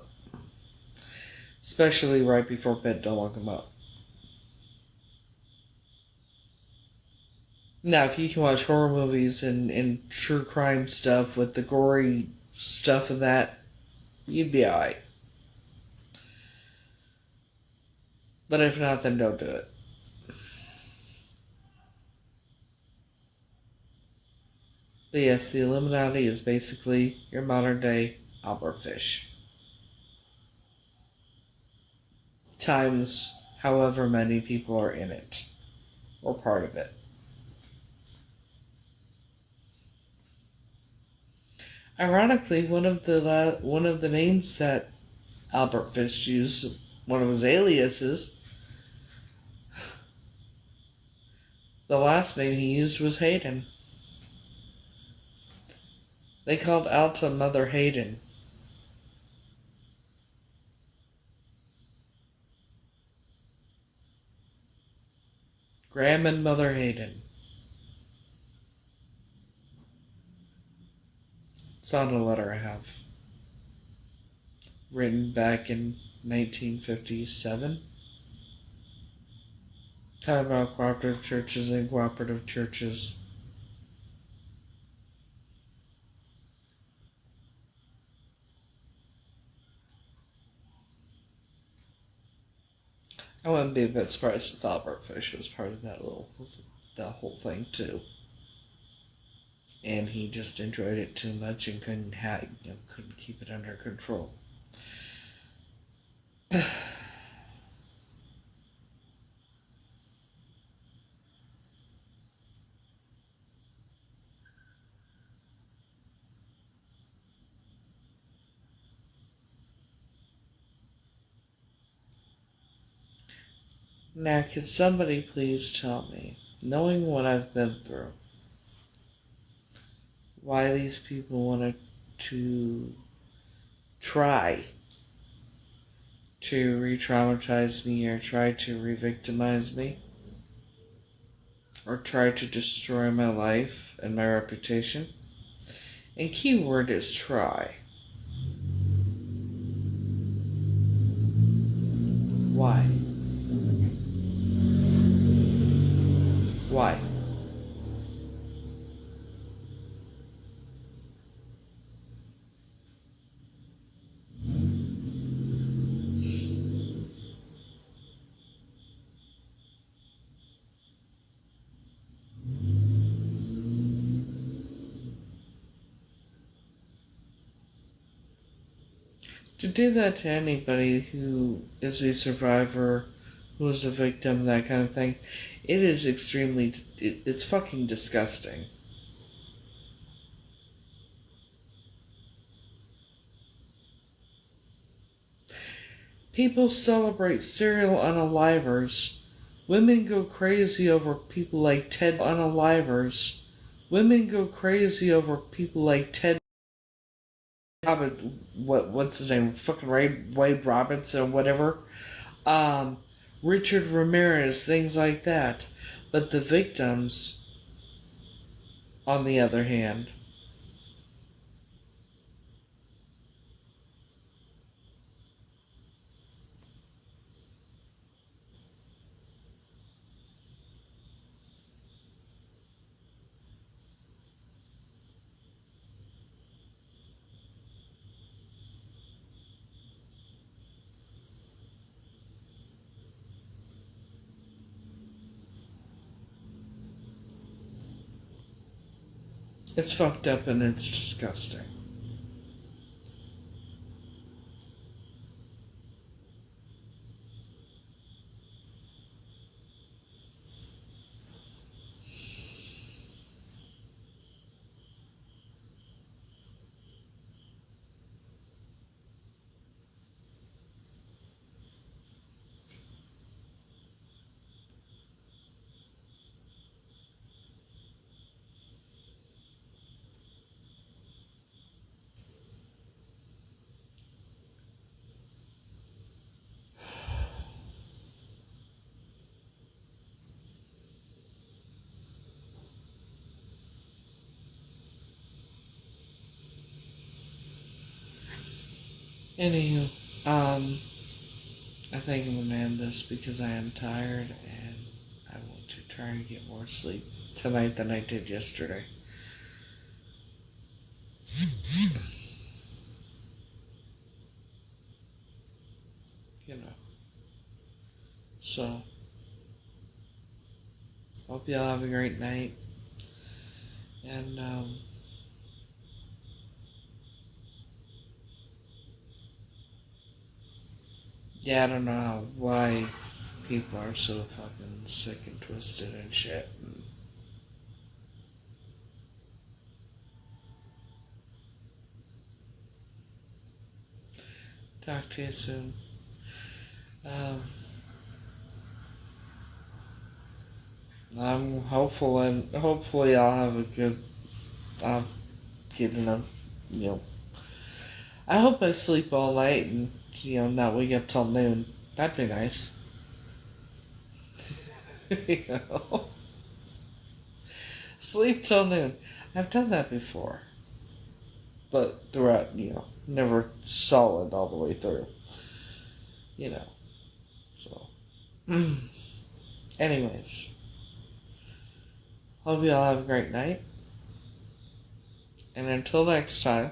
Speaker 1: Especially right before bed, don't look them up. Now, if you can watch horror movies and true crime stuff with the gory stuff and that, you'd be alright. But if not, then don't do it. But yes, the Illuminati is basically your modern day Albert Fish. Times however many people are in it, or part of it. Ironically, one of the names that Albert Fish used, one of his aliases, the last name he used was Hayden. They called Alta Mother Hayden. Graham and Mother Hayden. It's on a letter I have. Written back in 1957. Talking about cooperative churches and cooperative churches. I wouldn't be a bit surprised if Albert Fish was part of that whole thing too. And he just enjoyed it too much and couldn't keep it under control. Now, could somebody please tell me, knowing what I've been through, why these people wanted to try to re-traumatize me or try to re-victimize me or try to destroy my life and my reputation? And key word is try. Why? Why? To do that to anybody who is a survivor, who is a victim, that kind of thing, it is it's fucking disgusting. People celebrate serial unalivers. Women go crazy over people like Ted unalivers. Women go crazy over people like Ted what's his name? Fucking Wade Robinson, whatever. Richard Ramirez, things like that. But the victims, on the other hand, It's fucked up and it's disgusting. Anywho, I think I'm gonna end this because I am tired and I want to try and get more sleep tonight than I did yesterday. You know. So, hope y'all have a great night. And, yeah, I don't know why people are so fucking sick and twisted and shit. Talk to you soon. I'm hopeful and hopefully I'll have a good, getting I hope I sleep all night and, not wake up till noon. That'd be nice. Sleep till noon. I've done that before. But throughout, never solid all the way through. So. Anyways. Hope you all have a great night. And until next time.